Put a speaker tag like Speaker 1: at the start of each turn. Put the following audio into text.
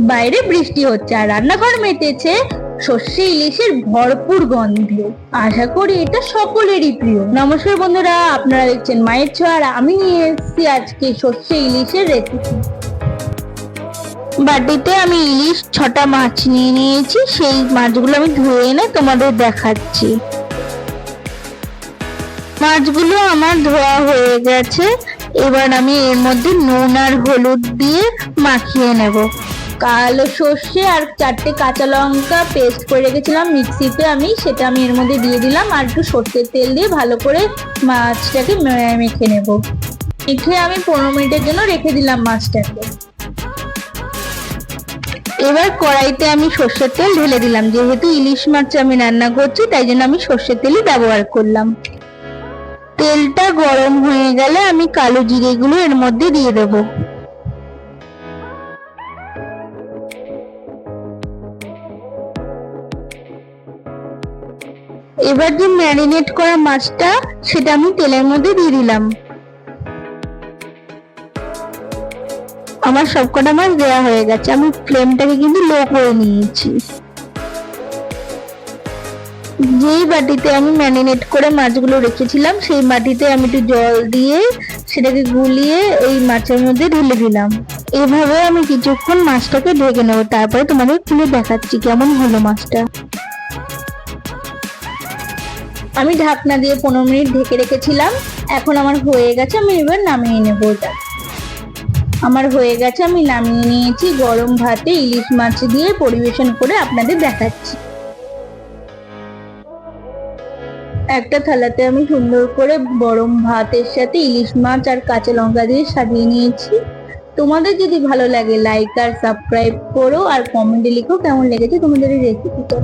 Speaker 1: বাইরে বৃষ্টি হচ্ছে আর রান্নাঘর মেতেছে সর্ষে ইলিশের ভরপুর গন্ধে। আশা করি এটা সকলেরই প্রিয়। নমস্কার বন্ধুরা, আপনারা দেখছেন মায়ের ছোঁয়া আর আমি নিয়ে এসেছি আজকে সর্ষে ইলিশের রেসিপি। বাটিতে আমি ইলিশ 6টা মাছ নিয়ে নিয়েছি। সেই মাছগুলো আমি ধুয়ে এনে তোমাদের দেখাচ্ছি। মাছগুলো আমার ধোয়া হয়ে গেছে। এবার আমি এর মধ্যে নুন আর হলুদ দিয়ে মাখিয়ে নেব। কালো সর্ষে আর 4টে কাঁচা লঙ্কা পেস্ট করে রেখেছিলাম মিক্সিতে, সেটা আমি এর মধ্যে দিয়ে দিলাম আর একটু সর্ষের তেল দিয়ে ভালো করে মাছটাকে মেখে নেব। মেখে আমি 15 মিনিটের জন্য রেখে দিলাম মাছটাকে। এবার কড়াইতে আমি সর্ষের তেল ঢেলে দিলাম। যেহেতু ইলিশ মাছ আমি রান্না করছি তাই জন্য আমি সর্ষের তেলই ব্যবহার করলাম। তেলটা গরম হয়ে গেলে আমি কালো জিরেগুলো এর মধ্যে দিয়ে দেব। এবার যে ম্যারিনেট করা মাছটা সেটা আমি তেলের মধ্যে দিয়ে দিলাম। আমার সবকটা মাছ দেওয়া হয়ে গেছে। আমি ফ্লেমটাকে কিন্তু লো করে নিয়েছি। যেই বাটিতে আমি ম্যারিনেট করে মাছগুলো রেখেছিলাম সেই বাটিতে আমি একটু জল দিয়ে সেটাকে গুলিয়ে এই মাছের মধ্যে ঢেলে দিলাম। এভাবে আমি কিছুক্ষণ মাছটাকে ঢেকে নেবো, তারপরে তোমাদের খুলে দেখাচ্ছি কেমন হলো মাছটা। আমি ঢাকনা দিয়ে 15 মিনিট ঢেকে রেখেছিলাম। এখন আমার হয়ে গেছে, আমি এবার নামিয়ে নেবো। এটা আমার হয়ে গেছে, আমি নামিয়ে নিয়েছি। গরম ভাতে ইলিশ মাছ দিয়ে পরিবেশন করে আপনাদের দেখাচ্ছি। একটা থালাতে আমি সুন্দর করে গরম ভাতের সাথে ইলিশ মাছ আর কাঁচা লঙ্কা দিয়ে সাজিয়ে নিয়েছি। তোমাদের যদি ভালো লাগে লাইক আর সাবস্ক্রাইব করো আর কমেন্টে লিখো কেমন লেগেছে তোমাদের এই রেসিপিটা।